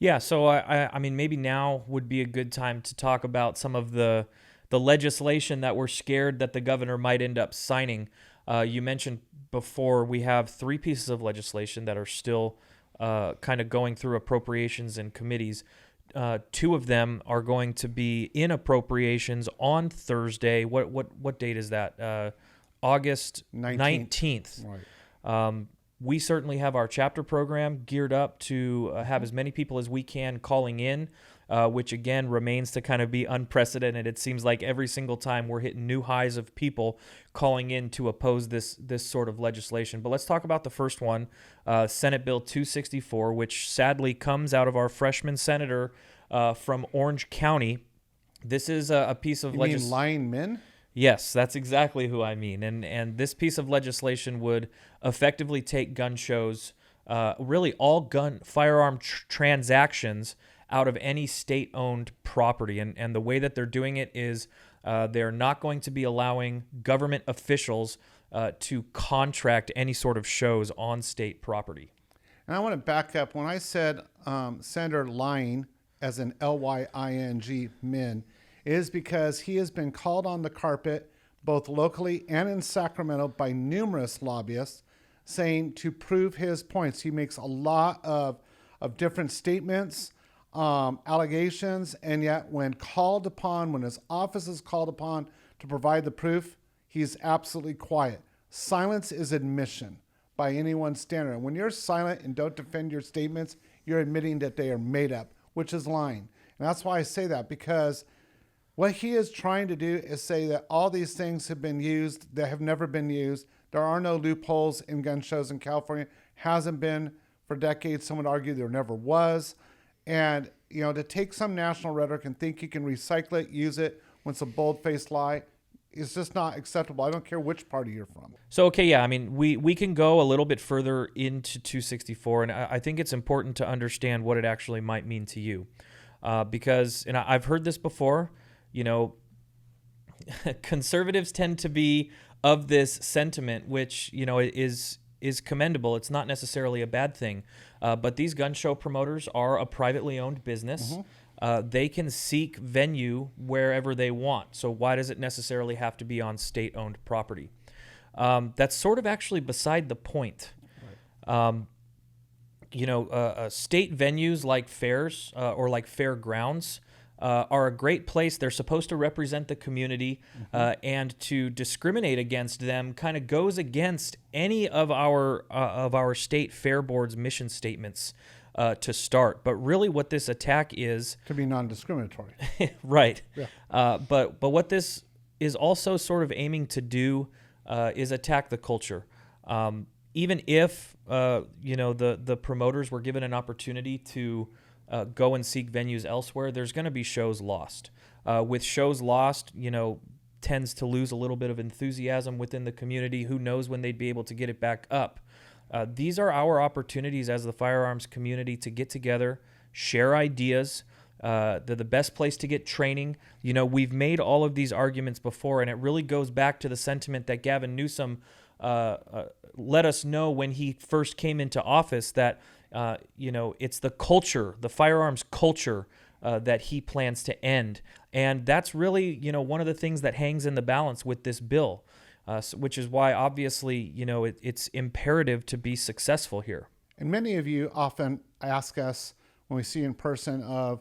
Yeah, so I mean, maybe now would be a good time to talk about some of the legislation that we're scared that the governor might end up signing. You mentioned before we have three pieces of legislation that are still kind of going through appropriations and committees. Two of them are going to be in appropriations on Thursday. What date is that? August 19th. Right. We certainly have our chapter program geared up to have as many people as we can calling in, which again remains to kind of be unprecedented. It seems like every single time we're hitting new highs of people calling in to oppose this sort of legislation. But let's talk about the first one, Senate Bill 264, which sadly comes out of our freshman senator from Orange County. This is a piece of legislation. You mean lying men? Yes, that's exactly who I mean. And this piece of legislation would effectively take gun shows, really all firearm transactions out of any state-owned property. And the way that they're doing it is they're not going to be allowing government officials to contract any sort of shows on state property. And I want to back up. When I said Senator Lying, as in Lying men, is because he has been called on the carpet both locally and in Sacramento by numerous lobbyists saying to prove his points. He makes a lot of different statements, allegations, and yet when called upon, when his office is called upon to provide the proof, he's absolutely quiet. Silence is admission by anyone's standard. And when you're silent and don't defend your statements, you're admitting that they are made up, which is lying. And that's why I say that, because what he is trying to do is say that all these things have been used that have never been used. There are no loopholes in gun shows in California. Hasn't been for decades. Some would argue there never was. And, you know, to take some national rhetoric and think you can recycle it, use it when it's a bold-faced lie, is just not acceptable. I don't care which party you're from. So, okay, yeah, I mean, we can go a little bit further into 264, and I think it's important to understand what it actually might mean to you. Because, and I've heard this before, you know, conservatives tend to be of this sentiment, which, you know, is commendable. It's not necessarily a bad thing. But these gun show promoters are a privately owned business. Mm-hmm. They can seek venue wherever they want. So why does it necessarily have to be on state-owned property? That's sort of actually beside the point. Right. You know, state venues like fairs or like fairgrounds are a great place. They're supposed to represent the community, and to discriminate against them kind of goes against any of our state fair board's mission statements to start. But really, what this attack is to be non-discriminatory, right? Yeah. But what this is also sort of aiming to do is attack the culture. Even if you know the promoters were given an opportunity to go and seek venues elsewhere, there's going to be shows lost. With shows lost, you know, tends to lose a little bit of enthusiasm within the community. Who knows when they'd be able to get it back up? These are our opportunities as the firearms community to get together, share ideas. They're the best place to get training. You know, we've made all of these arguments before, and it really goes back to the sentiment that Gavin Newsom let us know when he first came into office, that you know, it's the culture, the firearms culture, that he plans to end. And that's really, you know, one of the things that hangs in the balance with this bill, which is why, obviously, you know, it's imperative to be successful here. And many of you often ask us when we see you in person of,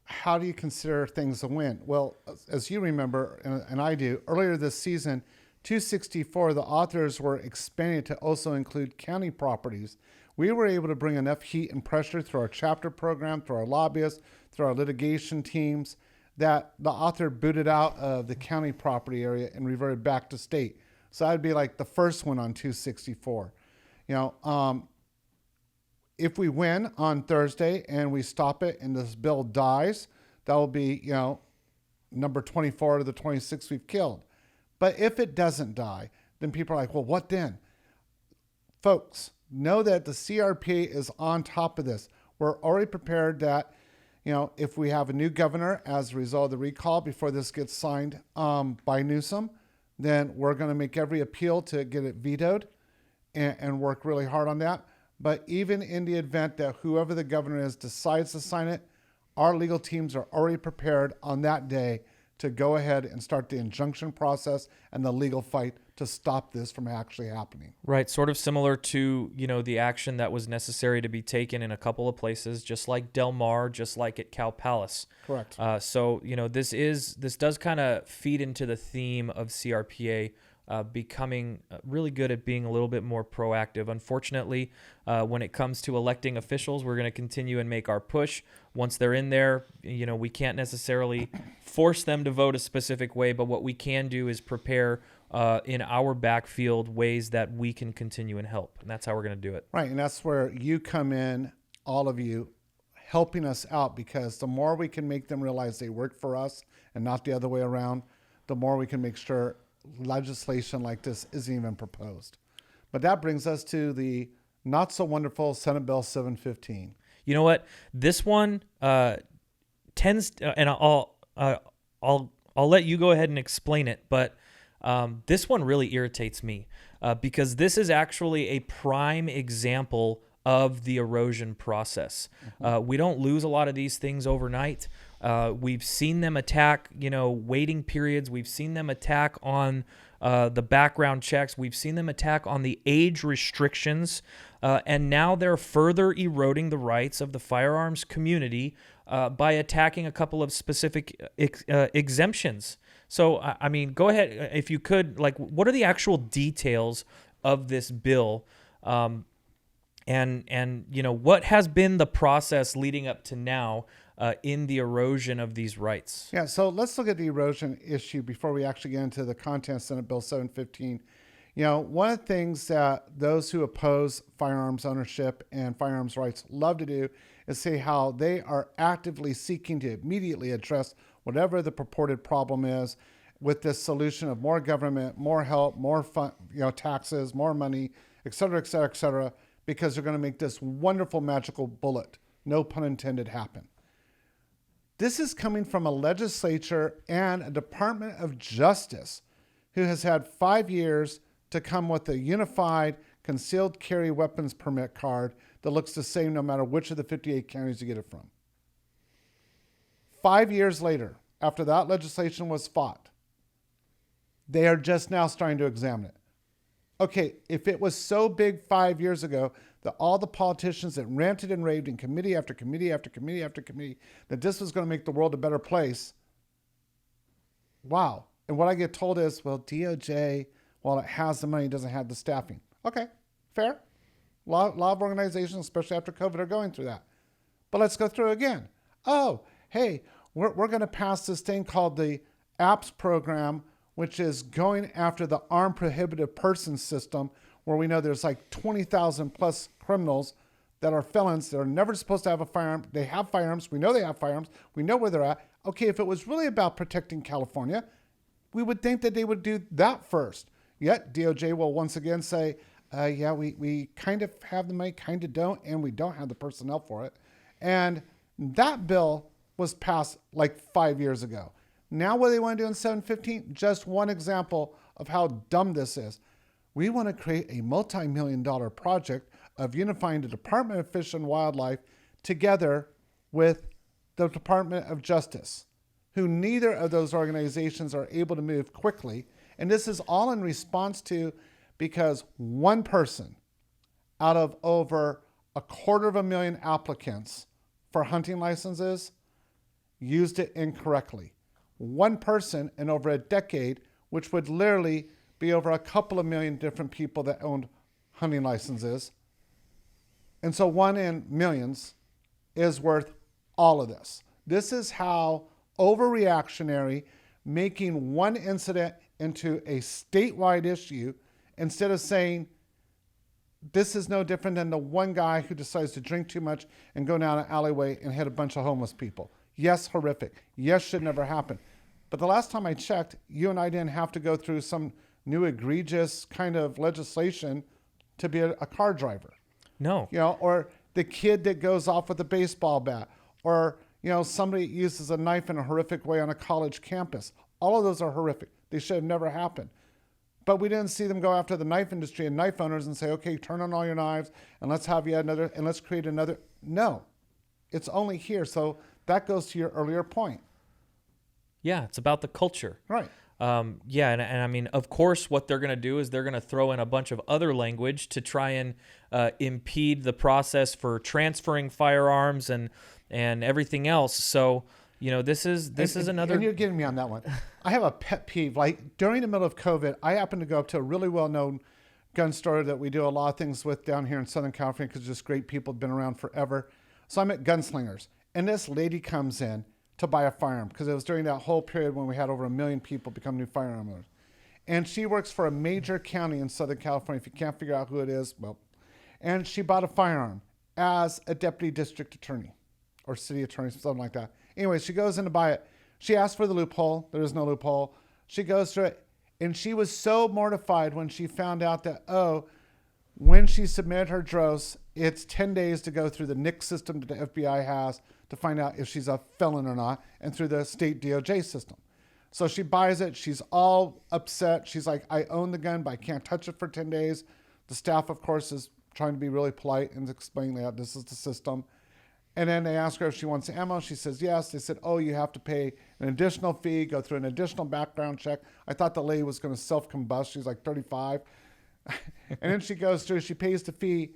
how do you consider things a win? Well, as you remember, and I do, earlier this season, 264, the authors were expanded to also include county properties. We were able to bring enough heat and pressure through our chapter program, through our lobbyists, through our litigation teams, that the author booted out of the county property area and reverted back to state. So that'd be like the first one on 264. You know, if we win on Thursday and we stop it and this bill dies, that will be, you know, number 24 to the 26 we've killed. But if it doesn't die, then people are like, well, what then? Folks, know that the CRPA is on top of this. We're already prepared that, you know, if we have a new governor as a result of the recall before this gets signed by Newsom, then we're going to make every appeal to get it vetoed and work really hard on that. But even in the event that whoever the governor is decides to sign it, our legal teams are already prepared on that day to go ahead and start the injunction process and the legal fight to stop this from actually happening. Right, sort of similar to, the action that was necessary to be taken in a couple of places, just like Del Mar, just like at Cow Palace. Correct. So, this does kind of feed into the theme of CRPA becoming really good at being a little bit more proactive. Unfortunately, when it comes to electing officials, we're going to continue and make our push. Once they're in there, we can't necessarily force them to vote a specific way, but what we can do is prepare in our backfield ways that we can continue and help. And that's how we're going to do it. Right. And that's where you come in, all of you, helping us out, because the more we can make them realize they work for us and not the other way around, the more we can make sure legislation like this isn't even proposed. But that brings us to the not so wonderful Senate Bill 715. You know what? This one tends, and I'll let you go ahead and explain it, but this one really irritates me because this is actually a prime example of the erosion process. We don't lose a lot of these things overnight. We've seen them attack, waiting periods. We've seen them attack on the background checks. We've seen them attack on the age restrictions. And now they're further eroding the rights of the firearms community by attacking a couple of specific exemptions. So, I mean, go ahead, if you could, what are the actual details of this bill? And what has been the process leading up to now in the erosion of these rights? Yeah, so let's look at the erosion issue before we actually get into the content of Senate Bill 715. One of the things that those who oppose firearms ownership and firearms rights love to do is say how they are actively seeking to immediately address whatever the purported problem is with this solution of more government, more help, more fun, taxes, more money, et cetera, et cetera, et cetera, because they're going to make this wonderful magical bullet, no pun intended, happen. This is coming from a legislature and a Department of Justice who has had 5 years to come with a unified concealed carry weapons permit card that looks the same no matter which of the 58 counties you get it from. 5 years later, after that legislation was fought, they are just now starting to examine it. Okay, if it was so big 5 years ago that all the politicians that ranted and raved in committee after committee after committee after committee that this was going to make the world a better place, wow. And what I get told is, well, DOJ, while it has the money, doesn't have the staffing. Okay, fair. A lot of organizations, especially after COVID, are going through that. But let's go through it again. Oh, hey, we're going to pass this thing called the APPS program, which is going after the armed prohibited persons system, where we know there's like 20,000 plus criminals that are felons that are never supposed to have a firearm. They have firearms. We know they have firearms. We know where they're at. Okay, if it was really about protecting California, we would think that they would do that first. Yet DOJ will once again say, yeah, we kind of have the money, kind of don't, and we don't have the personnel for it. And that bill was passed like 5 years ago. Now what do they want to do in 715? Just one example of how dumb this is. We want to create a multi-million-dollar project of unifying the Department of Fish and Wildlife together with the Department of Justice, who neither of those organizations are able to move quickly. And this is all in response to because one person out of over 250,000 applicants for hunting licenses used it incorrectly. One person in over a decade, which would literally be over a couple of million different people that owned hunting licenses. And so one in millions is worth all of this. This is how overreactionary making one incident into a statewide issue instead of saying this is no different than the one guy who decides to drink too much and go down an alleyway and hit a bunch of homeless people. Yes, horrific. Yes, should never happen. But the last time I checked, you and I didn't have to go through some new egregious kind of legislation to be a car driver. No. Or the kid that goes off with a baseball bat, or somebody uses a knife in a horrific way on a college campus. All of those are horrific. They should have never happened. But we didn't see them go after the knife industry and knife owners and say, okay, turn on all your knives and let's have you another, and let's create another. No, it's only here. So that goes to your earlier point. Yeah, it's about the culture. Right. Yeah, and I mean, of course, what they're going to do is they're going to throw in a bunch of other language to try and impede the process for transferring firearms and everything else. So, this is another. And you're getting me on that one. I have a pet peeve. Like during the middle of COVID, I happened to go up to a really well-known gun store that we do a lot of things with down here in Southern California because just great people have been around forever. So I'm at Gunslingers, and this lady comes in to buy a firearm because it was during that whole period when we had over 1 million people become new firearm owners. And she works for a major county in Southern California. If you can't figure out who it is, well, and she bought a firearm as a deputy district attorney or city attorney, something like that. Anyway, she goes in to buy it. She asked for the loophole. There is no loophole. She goes through it, and she was so mortified when she found out that, when she submitted her DROS, it's 10 days to go through the NICS system that the FBI has to find out if she's a felon or not, and through the state DOJ system. So she buys it. She's all upset. She's like, I own the gun, but I can't touch it for 10 days. The staff, of course, is trying to be really polite and explaining that this is the system. And then they ask her if she wants ammo. She says yes. They said, you have to pay an additional fee, go through an additional background check. I thought the lady was going to self-combust. She's like 35. And then she goes through, she pays the fee.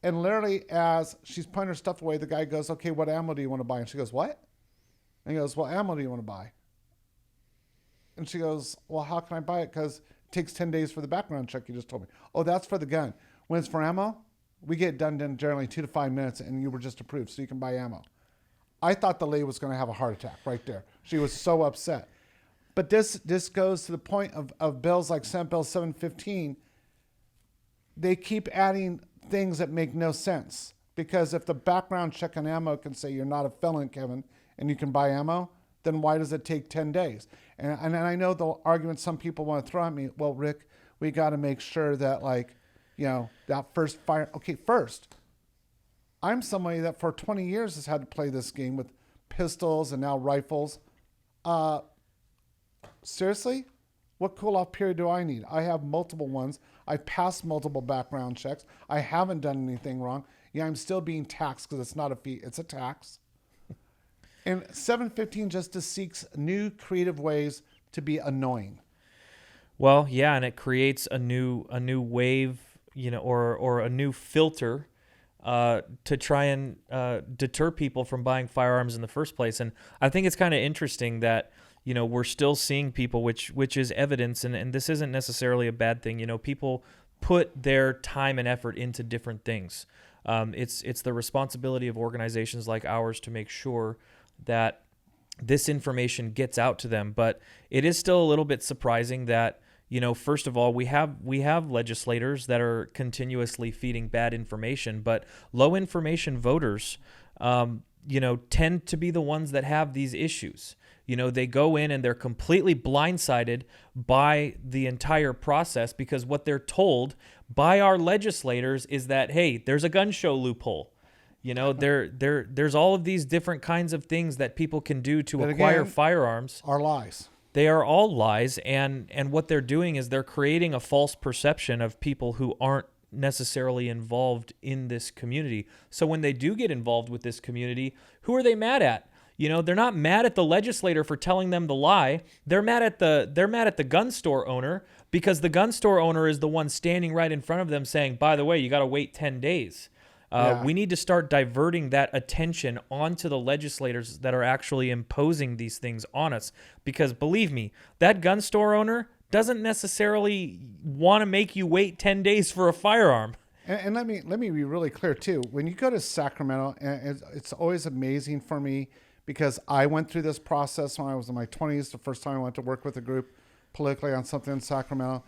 And literally as she's putting her stuff away, the guy goes, okay, what ammo do you want to buy? And she goes, what? And he goes, what ammo do you want to buy? And she goes, well, how can I buy it? Because it takes 10 days for the background check you just told me. Oh, that's for the gun. When it's for ammo, we get it done in generally 2 to 5 minutes, and you were just approved, so you can buy ammo. I thought the lady was going to have a heart attack right there. She was so upset. But this goes to the point of bills like Senate Bill 715. They keep adding things that make no sense. Because if the background check on ammo can say you're not a felon, Kevin, and you can buy ammo, then why does it take 10 days? And I know the argument some people want to throw at me, well, Rick, we got to make sure that, that first fire. Okay, first, I'm somebody that for 20 years has had to play this game with pistols and now rifles. Seriously? What cool-off period do I need? I have multiple ones. I've passed multiple background checks. I haven't done anything wrong. Yeah, I'm still being taxed because it's not a fee. It's a tax. And 715 just seeks new creative ways to be annoying. Well, yeah, and it creates a new wave, or a new filter to try and deter people from buying firearms in the first place. And I think it's kind of interesting that we're still seeing people, which is evidence, and this isn't necessarily a bad thing. People put their time and effort into different things. It's the responsibility of organizations like ours to make sure that this information gets out to them. But it is still a little bit surprising that, first of all, we have legislators that are continuously feeding bad information, but low information voters, tend to be the ones that have these issues. They go in and they're completely blindsided by the entire process because what they're told by our legislators is that, hey, there's a gun show loophole. There's all of these different kinds of things that people can do to acquire firearms. Are lies. They are all lies, and what they're doing is they're creating a false perception of people who aren't necessarily involved in this community. So when they do get involved with this community, who are they mad at? They're not mad at the legislator for telling them the lie. They're mad at the gun store owner because the gun store owner is the one standing right in front of them saying, by the way, you got to wait 10 days. We need to start diverting that attention onto the legislators that are actually imposing these things on us. Because believe me, that gun store owner doesn't necessarily want to make you wait 10 days for a firearm. And let me be really clear too. When you go to Sacramento, and it's always amazing for me because I went through this process when I was in my 20s, the first time I went to work with a group politically on something in Sacramento.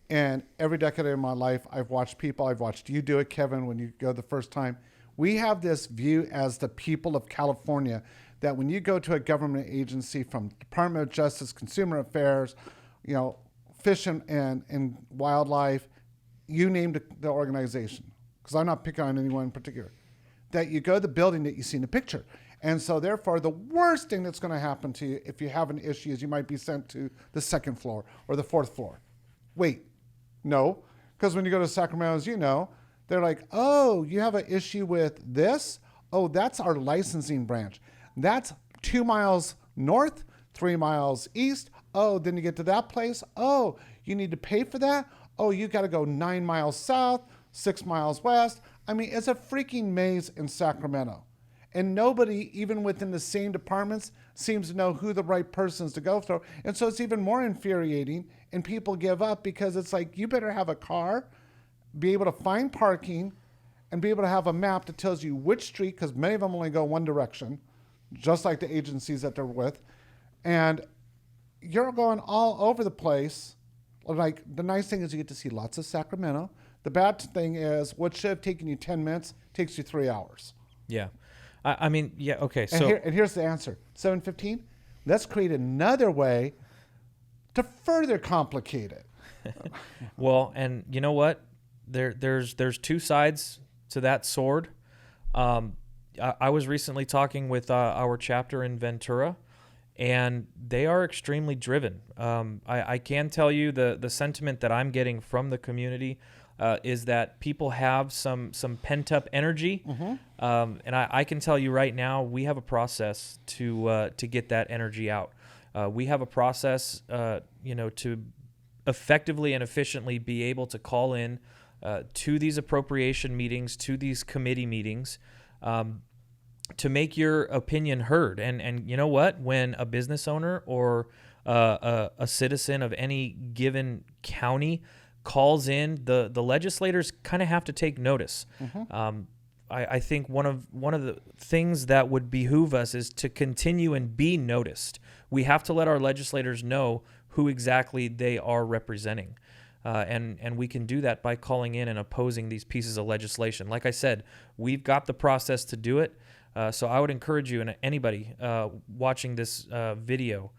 And every decade of my life, I've watched people. I've watched you do it, Kevin, when you go the first time. We have this view as the people of California that when you go to a government agency from Department of Justice, Consumer Affairs, Fish and Wildlife, you named the organization, because I'm not picking on anyone in particular, that you go to the building that you see in the picture. And so therefore, the worst thing that's going to happen to you if you have an issue is you might be sent to the second floor or the fourth floor. Wait, No, because when you go to Sacramento, as you know, they're like, oh, you have an issue with this? Oh, that's our licensing branch. That's 2 miles north, 3 miles east. Oh, then you get to that place. Oh, you need to pay for that? Oh, you got to go 9 miles south, 6 miles west. I mean, it's a freaking maze in Sacramento. And nobody, even within the same departments, seems to know who the right persons to go through. And so it's even more infuriating, and people give up because it's like, you better have a car, be able to find parking, and be able to have a map that tells you which street, because many of them only go one direction, just like the agencies that they're with. And you're going all over the place. Like, the nice thing is you get to see lots of Sacramento. The bad thing is what should have taken you 10 minutes takes you 3 hours. Yeah. I mean, yeah, okay. And, So here's the answer. 7:15, let's create another way to further complicate it. well, and you know what? There's two sides to that sword. I was recently talking with our chapter in Ventura, and they are extremely driven. I can tell you the sentiment that I'm getting from the community is that people have some pent-up energy. And I can tell you right now, we have a process to get that energy out. We have a process, to effectively and efficiently be able to call in to these appropriation meetings, to these committee meetings, to make your opinion heard. And you know what? When a business owner or a citizen of any given county calls in, the legislators kind of have to take notice. I think one of the things that would behoove us is to continue and be noticed. We have to let our legislators know who exactly they are representing. And we can do that by calling in and opposing these pieces of legislation. Like I said, we've got the process to do it. So I would encourage you and anybody watching this video,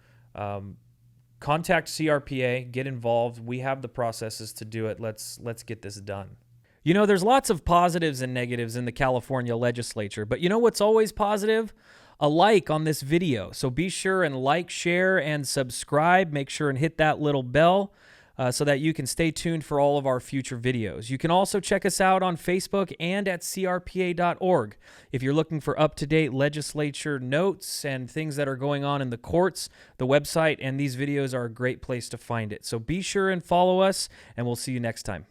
contact CRPA, get involved. We have the processes to do it. Let's get this done. You know, there's lots of positives and negatives in the California legislature, but you know what's always positive? A like on this video. So be sure and like, share, and subscribe. Make sure and hit that little bell so that you can stay tuned for all of our future videos. You can also check us out on Facebook and at crpa.org. If you're looking for up-to-date legislature notes and things that are going on in the courts, the website and these videos are a great place to find it. So be sure and follow us, and we'll see you next time.